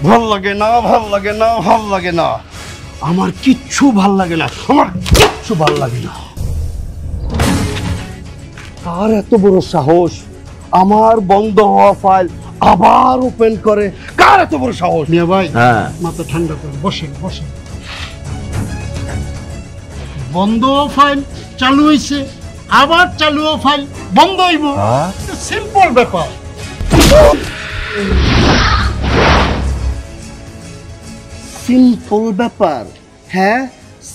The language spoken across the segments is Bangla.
ভাল লাগে না, ভাল লাগে না, ভাল লাগে না, আমার কিচ্ছু ভাল লাগে না, আমার কিচ্ছু ভাল লাগে না। কার এত বড় সাহস আমার বন্ধ হওয়া ফাইল আবার ওপেন করে? কার এত বড় সাহস? মিয়া ভাই, হ্যাঁ, মাথা ঠান্ডা করে বসেন বসেন। বন্ধ ফাইল চালু হয়েছে, আবার চালু ফাইল বন্ধ হইব, সিম্পল ব্যাপার। সিম্পল ব্যাপার? হ্যাঁ,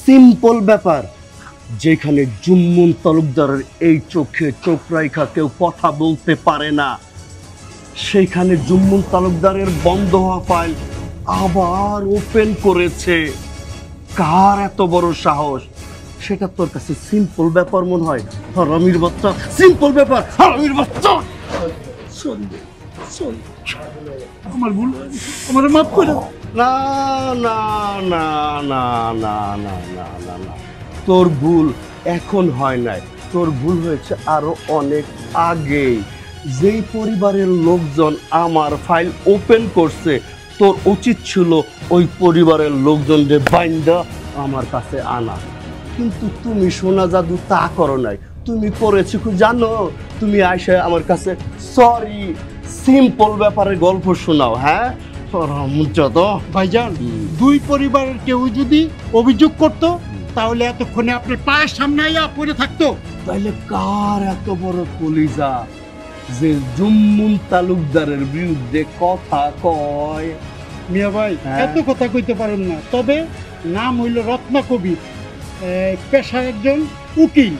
সিম্পল ব্যাপার। যেখানে জুম্মন তালুকদারের এই চোখে চোখ রাইখা কেউ কথা বলতে পারে না, সেইখানে জুম্মন তালুকদারের বন্ধ হওয়া ফাইল আবার ওপেন করেছে। কার এত বড় সাহস? সেটা তোর কাছে সিম্পল ব্যাপার মনে হয়? হারামির বাচ্চা, সিম্পল ব্যাপার, হারামির বাচ্চা। আমার ভুল, আমার মাফ করে দাও। না না না না না না না না না, তোর ভুল এখন হয় নাই, তোর ভুল হয়েছে আরো অনেক আগেই। যেই পরিবারের লোকজন আমার ফাইল ওপেন করছে, তোর উচিত ছিল ওই পরিবারের লোকজনদের বাইন্দা আমার কাছে আনা, কিন্তু তুমি সোনা জাদু তা করো নাই। তুমি করেছো কি জানো? তুমি আইসা আমার কাছে সরি সিম্পল ব্যাপারের গল্প শোনাও। হ্যাঁ, ভাইজান, দুই পরিবারের কেউ যদি অভিযোগ করতো তাহলে এতক্ষণে আপনার পায়ের সামনে আইয়া পড়ে থাকতো। তাইলে কার এত বড় কলিজা যে জুম্মন তালুকদারের বিরুদ্ধে কথা কয়? মিয়া ভাই, হ্যাঁ। এত কথা কইতে পারেন না, তবে নাম হইল রত্না কবির, পেশা একজন উকিল।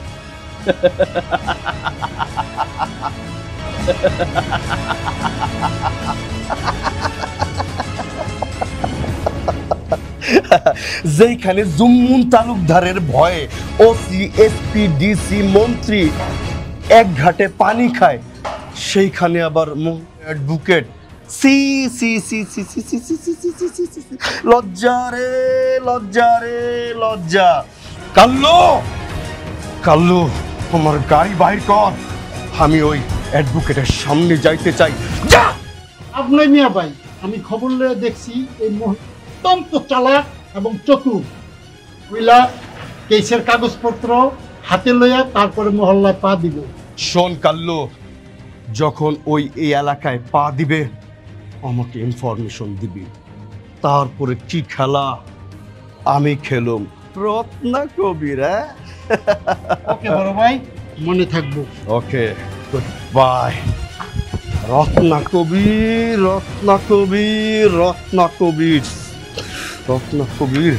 যেখানে জুম্মন তালুকদারের ভয়ে ওসি, এসপি, ডিসি, মন্ত্রী এক ঘাটে পানি খায়, সেইখানে আবার অ্যাডভোকেট। সি সি সি সি সি সি সি সি সি সি সি সি, লজ্জা রে, লজ্জা রে, লজ্জা। কাল্লু, কাল্লু, তোমার গাড়ি বাইর কর, আমি ওই অ্যাডভোকেটের সামনে যাইতে চাই। যা। আপনি মিয়া ভাই, আমি খবর লয়ে দেখছি এই অত্যন্ত চালাক এবং চতুর। উইলা কেসের কাগজপত্র হাতে লইয়া তারপরে মহল্লায় পা দিব। শোন কাল্লু, যখন ওই এই এলাকায় পা দিবে আমাকে ইনফরমেশন দিবি, তারপরে কি খেলা আমি খেলুম। রত্না কবির। ওকে বড় ভাই, মনে থাকবো। ওকে, গুড বাই। রত্না কবির, রত্না কবির, রত্না কবির, রত্না কবির।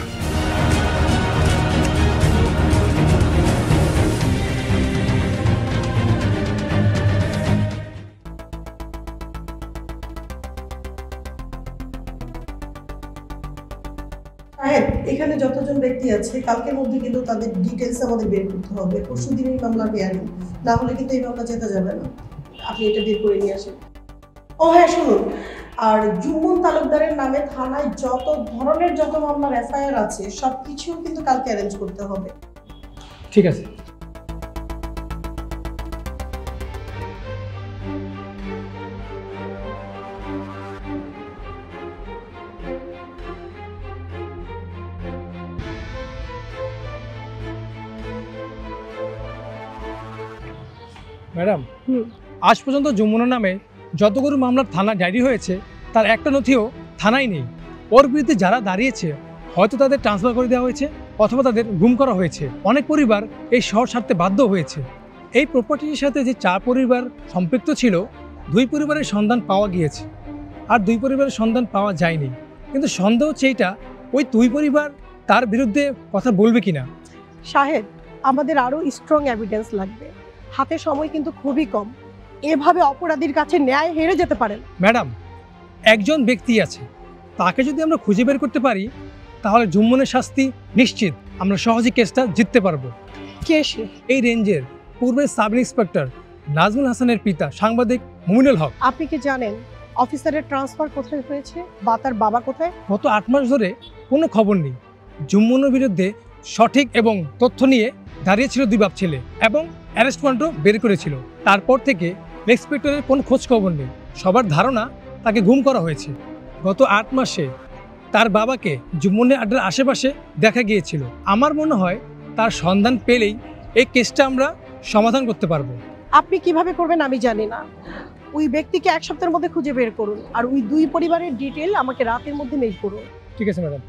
এখানে যতজন ব্যক্তি আছে কালকের মধ্যে কিন্তু তাদের ডিটেলস আমাদের বের করতে হবে। পরশু দিনের মামলা হেয়ারিং, না হলে কিন্তু এই মামলা জেতা যাবে না। আপনি এটা বের করে নিয়ে আসেন। ও হ্যাঁ শুনুন, আর জুম্মন তালুকদারের নামে থানায় যত ধরনের যত মামলার এফআইআর আছে সব কিছু কিন্তু কালকে অ্যারেঞ্জ করতে হবে। ঠিক আছে। ম্যাডাম, আজ পর্যন্ত যমুনা নামে যতগুলো মামলার থানা ডায়েরি হয়েছে তার একটা নথিও থানায় নেই। ওর বিরুদ্ধে যারা দাঁড়িয়েছে হয়তো তাদের ট্রান্সফার করে দেওয়া হয়েছে অথবা তাদের গুম করা হয়েছে। অনেক পরিবার এই শহর ছাড়তে বাধ্য হয়েছে। এই প্রপার্টির সাথে যে 4 পরিবার সম্পৃক্ত ছিল, 2 পরিবারের সন্ধান পাওয়া গিয়েছে, আর 2 পরিবারের সন্ধান পাওয়া যায়নি। কিন্তু সন্দেহ হচ্ছে এইটা ওই 2 পরিবার তার বিরুদ্ধে কথা বলবে কিনা। শাহেদ, আমাদের আরো স্ট্রং এভিডেন্স লাগবে। হাতে সময় কিন্তু খুবই কম, এভাবে অপরাধীর কাছে ন্যায় হেরে যেতে পারেন। ম্যাডাম, একজন ব্যক্তি আছে, তাকে যদি আমরা খুঁজে বের করতে পারি তাহলে জুম্মনের শাস্তি নিশ্চিত। আমরা সহজে কেসটা জিততে পারবো। কে সে? এই রেঞ্জের পূর্বের সাব ইন্সপেক্টর নাজমুল হাসানের পিতা সাংবাদিক মুমিনুল হক। আপনি কি জানেন অফিসারের ট্রান্সফার কোথায় হয়েছে বা তার বাবা কোথায়? গত 8 মাস ধরে কোনো খবর নেই। জুম্মনের বিরুদ্ধে সঠিক এবং তথ্য নিয়ে দাঁড়িয়েছিল 2 বাপ ছেলে এবং অ্যারেস্ট ওয়ারেন্টও বের করেছিল। তারপর থেকে ইন্সপেক্টরের কোনো খোঁজ খবর নেই। সবার ধারণা তাকে গুম করা হয়েছে। গত 8 মাসে তার বাবাকে জুম্মনের আড্ডার আশেপাশে দেখা গিয়েছিল। আমার মনে হয় তার সন্ধান পেলেই এই কেসটা আমরা সমাধান করতে পারবো। আপনি কিভাবে করবেন আমি জানি না। ওই ব্যক্তিকে 1 সপ্তাহের মধ্যে খুঁজে বের করুন, আর ওই 2 পরিবারের ডিটেল আমাকে রাতের মধ্যে মেইল করুন। ঠিক আছে ম্যাডাম।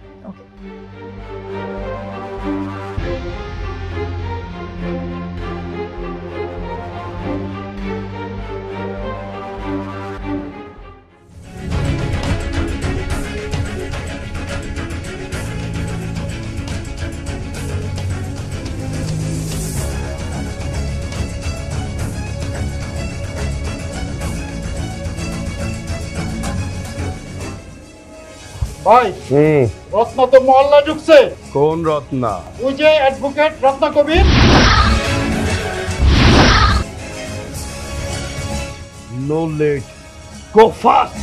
ভাই রত্না তো মহল্লা ঢুকছে। কোন রত্না? ওই যে advocate Ratna Kabir. No late, go fast.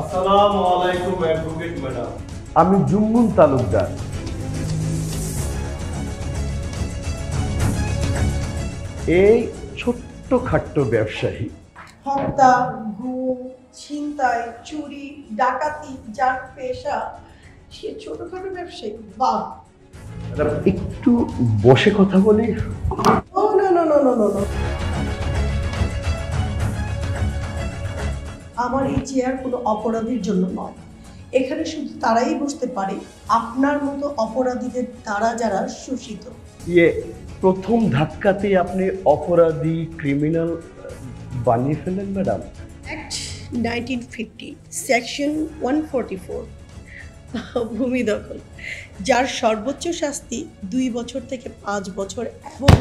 আসসালামু আলাইকুম অ্যাডভোকেট ম্যাডাম। আমি জুম্মন তালুকদার। এই ছোট্ট খাট্ট ব্যবসায়ী। হত্যা, গুম, ছিনতাই, চুরি, ডাকাতি যার পেশা, সে ছোটখাটো ব্যবসায়ী। বাহ! ম্যাডাম একটু বসে কথা বলি। ও no no no no no no, আমার এই চেয়ার কোনো অপরাধীর জন্য নয়। এখানে শুধু তারাই বসতে পারে আপনার মতো অপরাধীদের দ্বারা যারা শোষিত। প্রথম ধাক্কাতে আপনি অপরাধী, ক্রিমিনাল বানিয়ে ফেলেন ম্যাডাম। অ্যাক্ট 1950 সেকশন 144 ভূমি দখল, যার সর্বোচ্চ শাস্তি 2 বছর থেকে 5 বছর এবং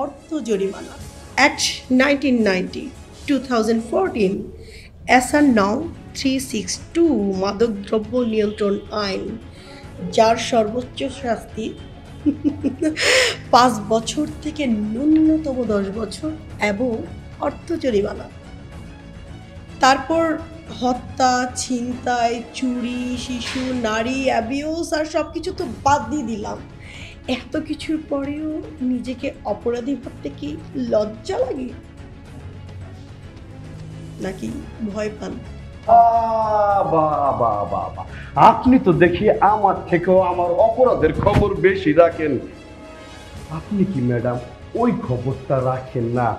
অর্থ জরিমানা। অ্যাক্ট 1990 2014 এসআর নং 362 মাদকদ্রব্য নিয়ন্ত্রণ আইন, যার সর্বোচ্চ শাস্তি 5 বছর থেকে ন্যূনতম 10 বছর এবং অর্থ জরিমানা। তারপর হত্যা, ছিনতাই, চুরি, শিশু, নারী, অ্যাবিউজ আর সব কিছু তো বাদ দিয়ে দিলাম। এত কিছুর পরেও নিজেকে অপরাধী ভাবতে কি লজ্জা লাগে নাকি ভয় পান? আপনি তো দেখি আমার থেকেও আমার অপরাধের খবর বেশি রাখেন। আপনি কি ম্যাডাম ওই খবরটা রাখেন না?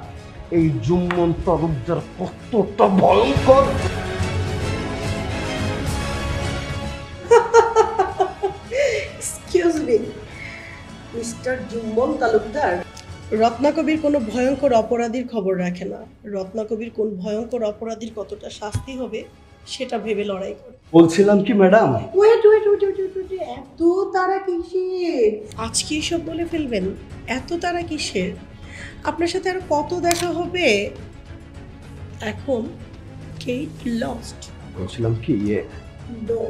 এই জুম্মন তালুকদার কতটা ভয়ঙ্কর। Excuse me mister Jummon Talukdar, রত্নাকবির কোনো ভয়ঙ্কর অপরাধীর খবর রাখে না। রত্নাকবির কোন ভয়ঙ্কর অপরাধীর কতটা শাস্তি হবে সেটা ভেবে লড়াই করে। বলছিলাম কি ম্যাডাম, ওয়েট, এত তারা কিসের? আজকে এসব বলে ফেলবেন? এত তারা কিসের? আপনার সাথে আর কত দেখা হবে? এখন গেট লস্ট। বলছিলাম কি নো,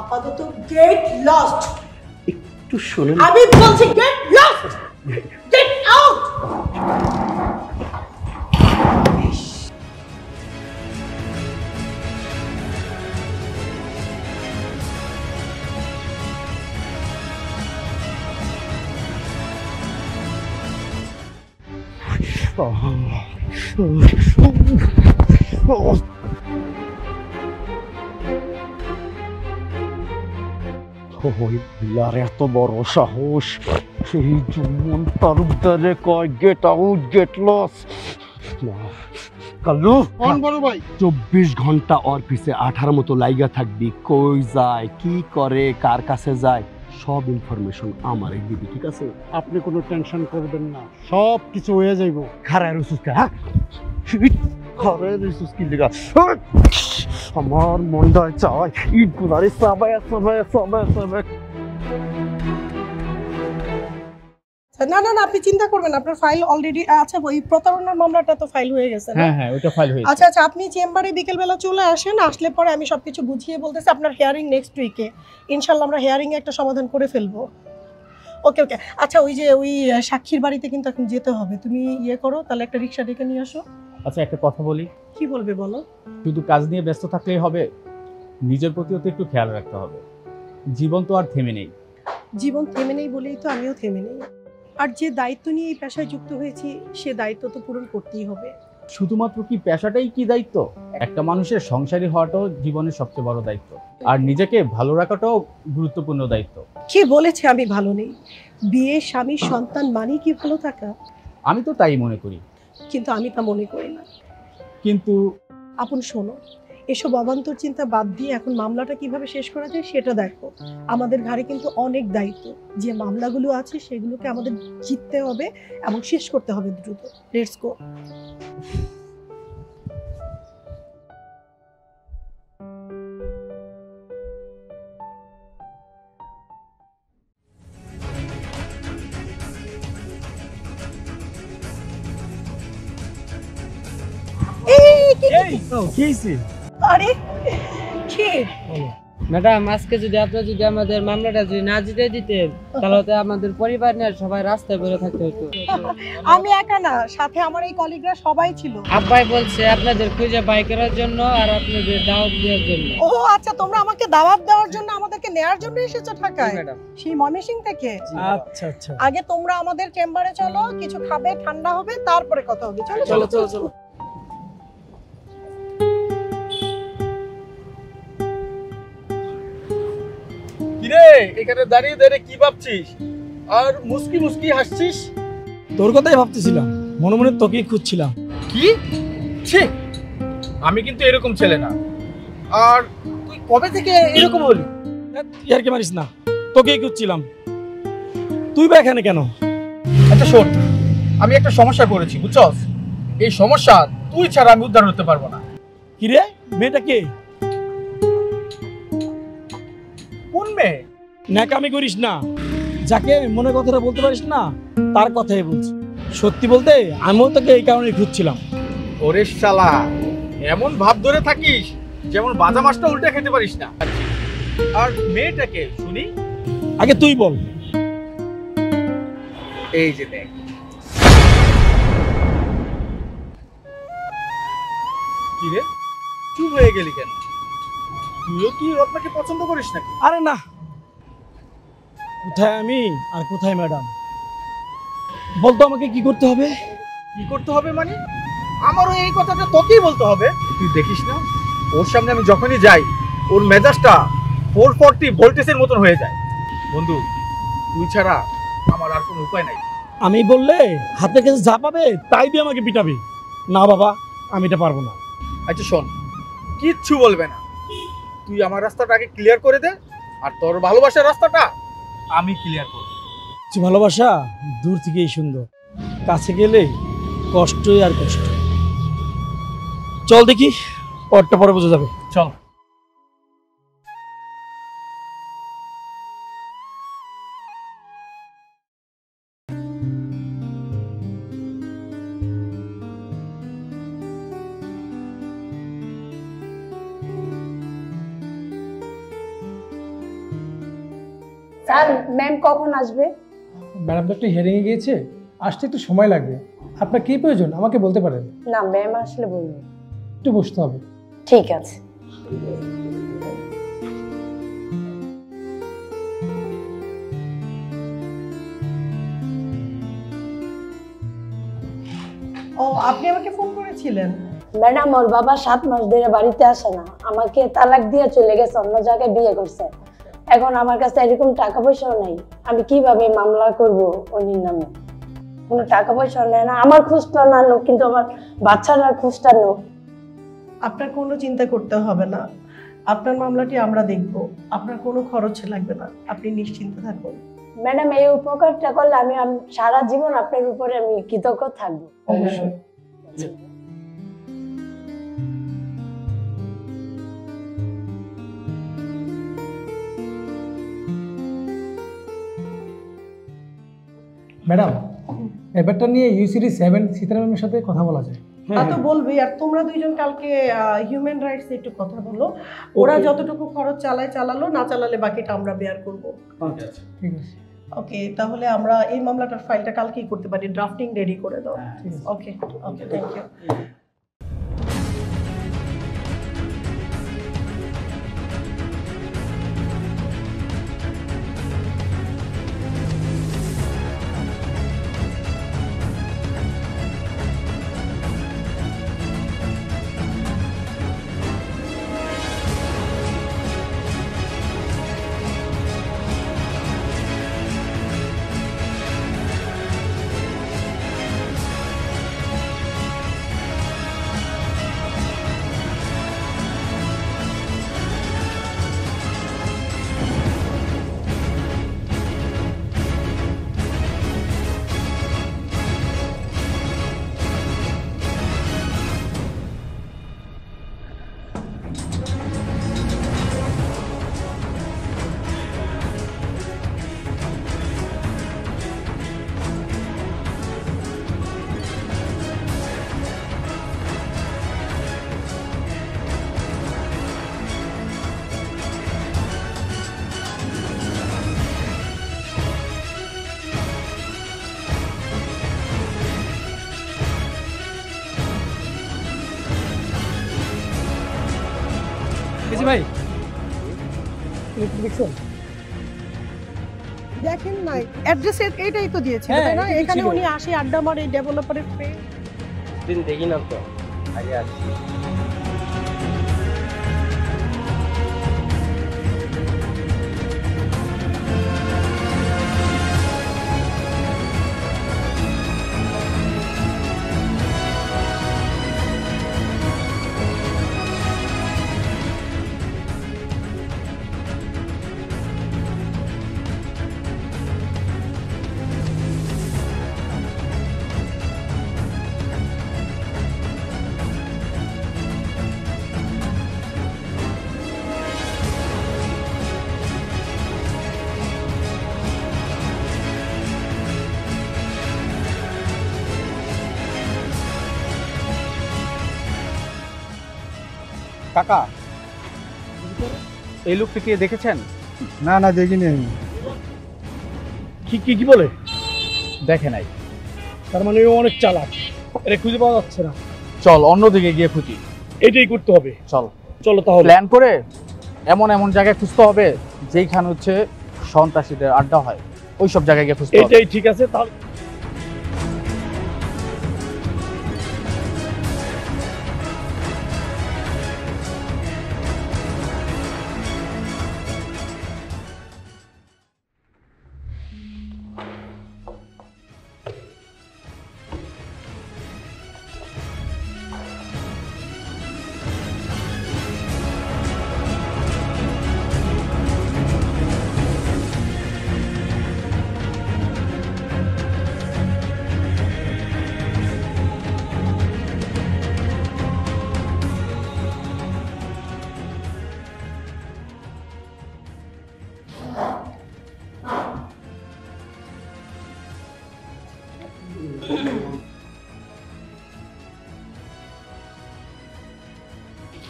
আপাতত গেট লস্ট। একটু শুনুন। আমি বলছি গেট লস্ট, গেট আউট। এত বড় সাহস! সেই জুম্মন তালুকদারে কয় get out, get lost. Kallu, কোন বড় ভাই? 24 ঘন্টা ওর পিছে 18 মতো লাইগা থাকবি। কই যায়, কি করে, কার কাছে যায়, সব ইনফরমেশন আমারে দিবি, ঠিক আছে? আপনি কোনো টেনশন করবেন না, সব কিছু হয়ে যাইব। খারায় রসুস কা? হ্যাঁ, খারায় রসুস কি লিগা? আমার মনটা চায় ইট গুলারে সাবায়। না না না, আপনি চিন্তা করবেন, আপনার ফাইল অলরেডি আচ্ছা। ওই প্রতারণার মামলাটা তো ফাইল হয়ে গেছে না? হ্যাঁ, ওটা ফাইল হয়েছে। আচ্ছা আচ্ছা, আপনি চেম্বারে বিকেলবেলা চলে আসেন। আসলে পরে আমি সবকিছু বুঝিয়ে বলতেছি। আপনার হিয়ারিং নেক্সট উইকে, ইনশাল্লাহ আমরা হিয়ারিংয়ে একটা সমাধান করে ফেলবো। ওকে ওকে। আচ্ছা, ওই যে ওই সাক্ষীর বাড়িতে কিন্তু এখন যেতে হবে। তুমি ইয়ে করো, তাহলে একটা রিক্সা ডেকে নিয়ে আসো। আচ্ছা একটা কথা বলি, কি বলবে বলো? শুধু কাজ নিয়ে ব্যস্ত থাকলেই হবে? নিজের প্রতিও তো একটু খেয়াল রাখতে হবে। জীবন তো আর থেমে নেই। জীবন থেমে নেই বলেই তো আমিও থেমে নেই। আর যে দায়িত্ব নিয়ে এই পেশায় যুক্ত হয়েছি সে দায়িত্ব তো পূরণ করতেই হবে। শুধুমাত্র কি পেশাটাই কি দায়িত্ব? একটা মানুষের সংসারী হওয়াটাও জীবনের সবচেয়ে বড় দায়িত্ব, আর নিজেকে ভালো রাখাটাও গুরুত্বপূর্ণ দায়িত্ব। কে বলেছে আমি ভালো নেই? বিয়ে, স্বামী, সন্তান মানেই কি ভালো থাকা? আমি তো তাই মনে করি। কিন্তু আমি তা মনে করি না। কিন্তু আপন শোনো, এসব অবান্তর চিন্তা বাদ দিয়ে এখন মামলাটা কিভাবে শেষ করা যায় সেটা দেখো। আমাদের ঘাড়ে কিন্তু অনেক দায়িত্ব। যে মামলাগুলো আছে সেগুলোকে আমাদের জিততে হবে এবং শেষ করতে হবে দ্রুত। Let's go. আরে কি ম্যাডাম, আজকে যদি আপনারা যদি আমাদের মামলাটা যদি না জিতে দিতেন তাহলে তো আমাদের পরিবার নিয়ে সবাই রাস্তায় বেরো থাকতে হতো। আমি একা না, সাথে আমার এই কলিগরা সবাই ছিল। আব্বাই বলছে আপনাদের খুঁজে বাই করার জন্য আর আপনাদের দাওয়াত দেওয়ার জন্য। ও আচ্ছা, তোমরা আমাকে দাওয়াত দেওয়ার জন্য, আমাদেরকে নেয়ার জন্য এসেছো ঢাকায়? ম্যাডাম, সেই ময়মনসিং থেকে? আচ্ছা আচ্ছা, আগে তোমরা আমাদের চেম্বারে চলো, কিছু খাবে, ঠান্ডা হবে, তারপরে কথা হবে। চলো চলো চলো চলো। কিরে এখানে দাঁড়িয়ে দাঁড়িয়ে কি ভাবছিস আর মুস্কি মুস্কি হাসছিস? তোর কথাই ভাবতেছিলাম, মনে মনে তোকেই খুঁজছিলাম। কি ছি, আমি কিন্তু এরকম ছেলে না। আর তুই কবে থেকে এরকম হলি? ইয়ার কি মারিস না, তোকেই খুঁজছিলাম। তুই বা এখানে কেন? আচ্ছা শোন, আমি একটা সমস্যা করেছি বুঝছস। এই সমস্যা তুই ছাড়া আমি উদ্ধার হতে পারবো না। কিরে, মেয়েটা কে? কোন মেয়ে? ন্যাকামি করিস না, যাকে মনে কথাটা বলতে পারিস না তার কথাই বলছি। সত্যি বলতে আমিও তোকে এই কারণে খুঁজছিলাম। ওরে শালা, এমন ভাব ধরে থাকিস যেমন বাজা মাছটা উল্টে খেতে পারিস না। আর মেয়েটাকে শুনি। আগে তুই বল। এই যে দেখ। কি রে, চুপ হয়ে গেলি কেন? তুইও কি রত্নাকে পছন্দ করিস নাকি? আরে না, কোথায় আমি আর কোথায় ম্যাডাম? বলতো আমাকে কি করতে হবে? কি করতে হবে মানে? আমারও এই কথাটা তোকেই বলতে হবে। তুই দেখিস না, ওর সামনে আমি যখনই যাই ওর মেজাজটা 440 ভোল্টেজের মতন হয়ে যায়। বন্ধু, তুই ছাড়া আমার আর কোনো উপায় নাই। আমি বললে হাতের কাছে যা পাবে তাই দিয়ে আমাকে পিটাবে। না বাবা, আমি এটা পারবো না। আচ্ছা শোন, কিচ্ছু বলবে না, তুই আমার রাস্তাটা আগে ক্লিয়ার করে দে, আর তোর ভালোবাসার রাস্তাটা আমি ক্লিয়ার করব। ভালোবাসা দূর থেকেই সুন্দর, কাছে গেলে কষ্টই আর কষ্ট। চল দেখি, পরটা পরে বোঝা যাবে। চল। স্যার, ম্যাম কখন আসবে? ম্যাডাম তো একটু হিয়ারিংয়ে গিয়েছে, আসতে একটু সময় লাগবে। আপনার কী প্রয়োজন আমাকে বলতে পারেন। না, ম্যাম আসলে বলবো। একটু বসতে হবে। ঠিক আছে। ও, আপনি আমাকে ফোন করেছিলেন? ম্যাডাম, ওর বাবা 7 মাস ধরে বাড়িতে আসে না, আমাকে তালাক দিয়ে চলে গেছে, অন্য জায়গায় বিয়ে করছে। এখন আমার কাছে এরকম টাকা পয়সাও নাই, আমি কিভাবে মামলা করব উনির নামে? কোনো টাকা পয়সাও নেয় না, আমার খোঁজটা না নোক, কিন্তু আমার বাচ্চাটার খোঁজটা নোক। আপনার কোনো চিন্তা করতে হবে না, আপনার মামলাটি আমরা দেখব। আপনার কোনো খরচ লাগবে না, আপনি নিশ্চিন্ত থাকুন। ম্যাডাম, এই উপকারটা করলে আমি সারা জীবন আপনার উপরে আমি কৃতজ্ঞ থাকবো। অবশ্যই। ম্যাডাম, ব্যাপারটা নিয়ে ইউসিডি 7 সীতারামের সাথে কথা বলা যায়। তা তো বলবি। আর তোমরা দুইজন কালকে হিউম্যান রাইটস একটু কথা বলো। ওরা যতটুকু খরচ চালালো, না চালালে বাকিটা আমরা বেয়ার করব। ঠিক আছে। ওকে, তাহলে আমরা এই মামলাটার ফাইলটা কালকেই করতে পারি। ড্রাফটিং রেডি করে দাও। ওকে ওকে, থ্যাংক ইউ। আইসি ভাই দেখছেন দেখেন না অ্যাড্রেস এইটাই তো দিয়েছিল হ্যাঁ, তাই না? এটাই তো এখানে ছিল। উনি আসে আড্ডা মারে ডেভেলপারের দিন দেখি না তো আগে আসছি কাকা এই লোকটিকে দেখেছেন? না না দেখিনি আমি। কি কি কি বলে? দেখে নাই। তার মানে ও অনেক চালাক, এটা খুঁজে পাওয়া যাচ্ছে না। চল অন্যদিকে গিয়ে খুঁজি। এটাই করতে হবে। চল চলো তাহলে। প্ল্যান করে এমন এমন জায়গায় খুঁজতে হবে যেখানে হচ্ছে সন্ত্রাসীদের আড্ডা হয়, ওই সব জায়গায় গিয়ে খুঁজতে হবে। এটাই ঠিক আছে তাহলে।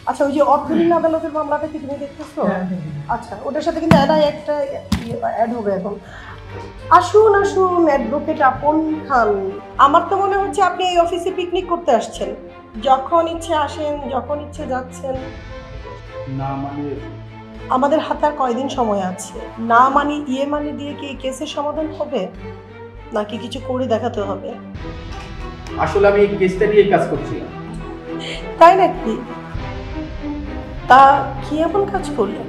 আচ্ছা ওই যে অর্থঋণ আদালতের মামলাটা কি তুমি দেখতেছো? আচ্ছা ওটার সাথে কিন্তু একটা অ্যাড হবে এখন। আসুন আসুন অ্যাডভোকেট আপন খান, আমার তো মনে হচ্ছে আপনি এই অফিসে পিকনিক করতে আসছেন, যখন ইচ্ছে আসেন যখন ইচ্ছে যাচ্ছেন। না মানে আমাদের হাতে আর কয়দিন সময় আছে? না মানি ইয়ে মানি দিয়ে কি এই কেসের সমাধান হবে, নাকি কিছু করে দেখাতে হবে? আসলে আমি এই কেসটা নিয়ে কাজ করছিলাম। তাই নাকি? তা কি এমন কাজ করলেন?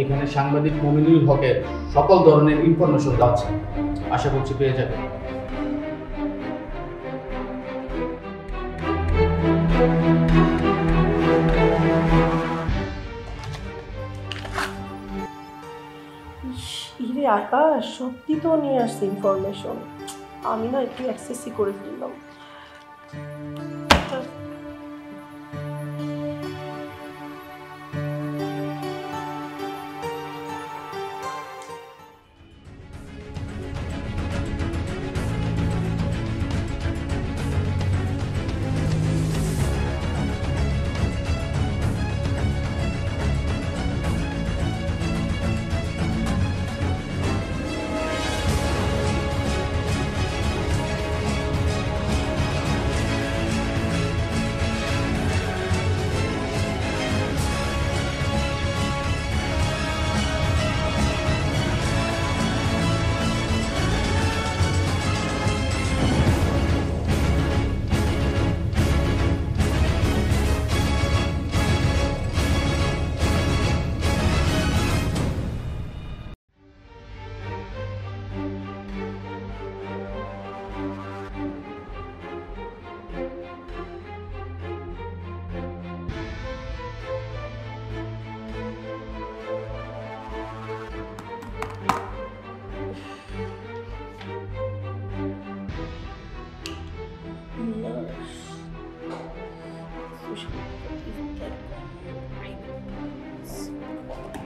এখানে সাংবাদিক মমিনুল হকের সকল ধরনের ইনফরমেশন আছে, আশা করছি পেয়ে যাবেন। ইরে আকাশ, সত্যি তো নিয়ে আসছে ইনফরমেশন, আমি না একটু অ্যাক্সেসই করে ফেললাম।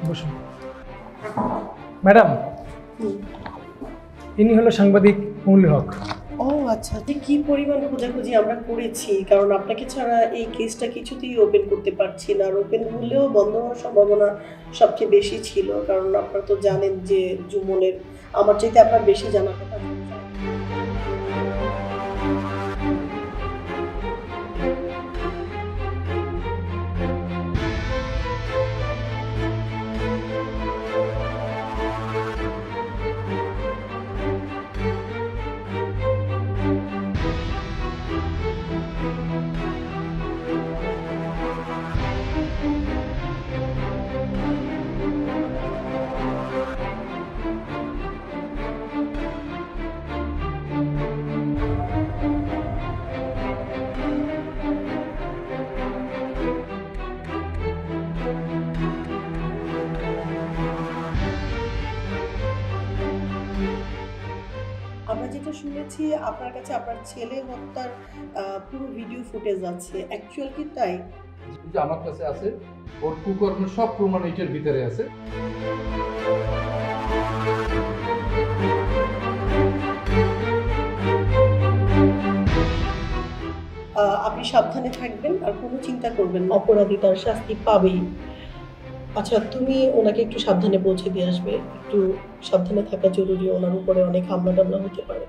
বসুন। ম্যাডাম, ইনি হলো সাংবাদিক মমিনুল হক। ও আচ্ছা, যে কি পরিমাণ খোঁজাখুঁজি আমরা করেছি, কারণ আপনাকে ছাড়া এই কেসটা কিছুতেই ওপেন করতে পারছি না, আর ওপেন হলেও বন্ধ হওয়ার সম্ভাবনা সবচেয়ে বেশি ছিল, কারণ আপনারা তো জানেন যে জুমনের আমার চাইতে আপনার বেশি জানা কথা। যেটা শুনেছি আপনার কাছে আপনার ছেলে হত্যার পুরো ভিডিও ফুটেজ আছে, অ্যাকচুয়াল কি তাই? যে আমার কাছে আছে, ওর কুকর্মের সব প্রমাণ এটার ভিতরে আছে। আপনি সাবধানে থাকবেন আর কোনো চিন্তা করবেন না, অপরাধী তার শাস্তি পাবেই। আচ্ছা, তুমি ওনাকে একটু সাবধানে পৌঁছে দিয়ে আসবে, একটু সাবধানে থাকা জরুরি, ওনার উপরে অনেক হামলা টামলা হতে পারে।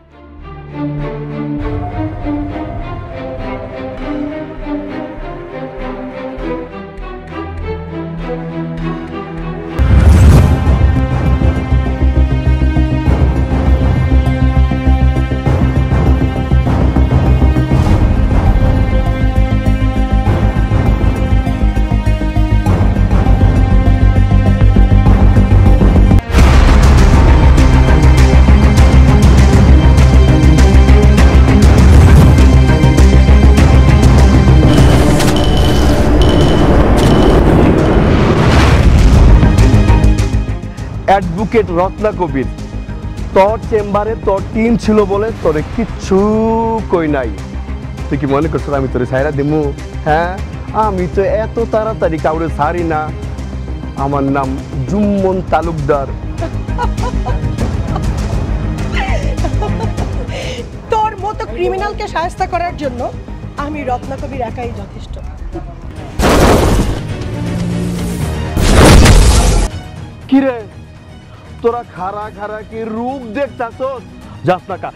অ্যাডভোকেট রত্না কবির, তোর চেম্বারে তোর টিম ছিল বলে তোরে কিচ্ছু কই নাই। তুই কি মনে করছিস আমি তোরে ছাইরা দিমু? হ্যাঁ, আমি তো এত তাড়াতাড়ি কাউরে ছাড়ি না। আমার নাম জুম্মন তালুকদার। তোর মতো ক্রিমিনালকে শায়েস্তা করার জন্য আমি রত্না কবির একাই যথেষ্ট। কিরে, তোরা খারা খারা কি রূপ দেখতাছস? যাস না কা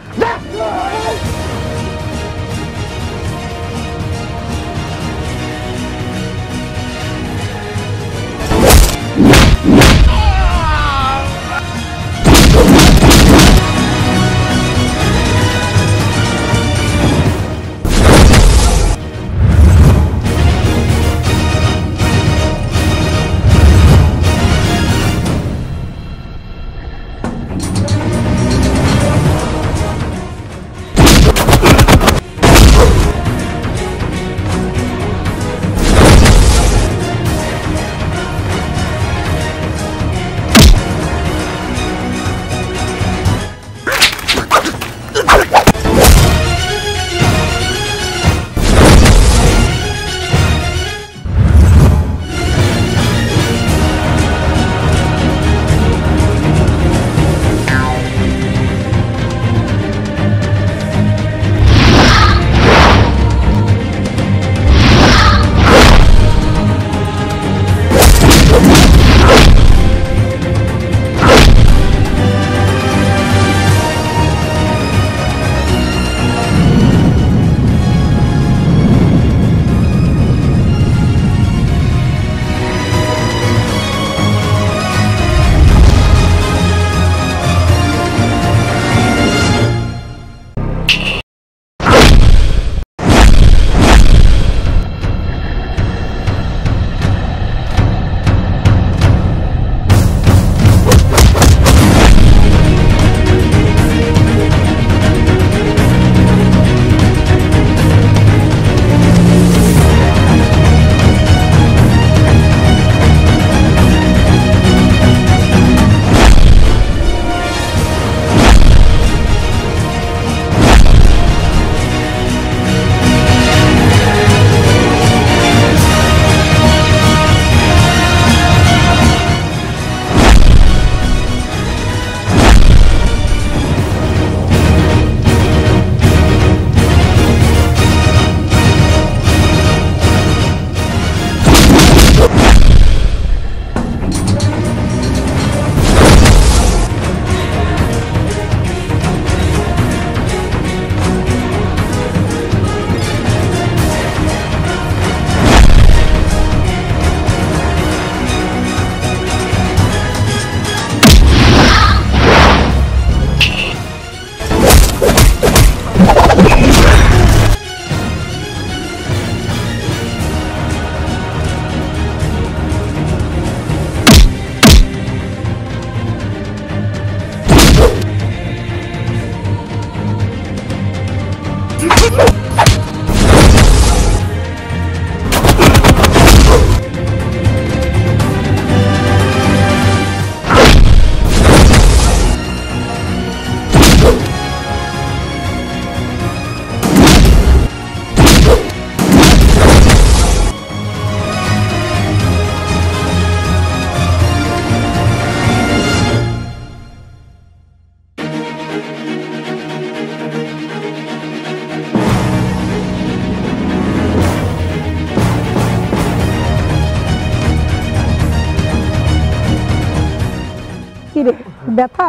কিরে ব্যথা?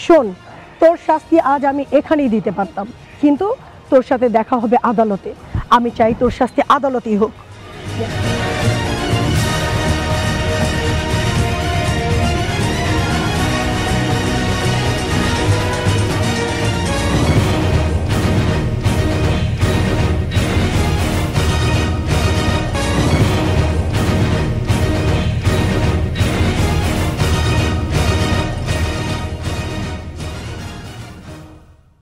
শোন, তোর শাস্তি আজ আমি এখানেই দিতে পারতাম, কিন্তু তোর সাথে দেখা হবে আদালতে। আমি চাই তোর শাস্তি আদালতেই হোক।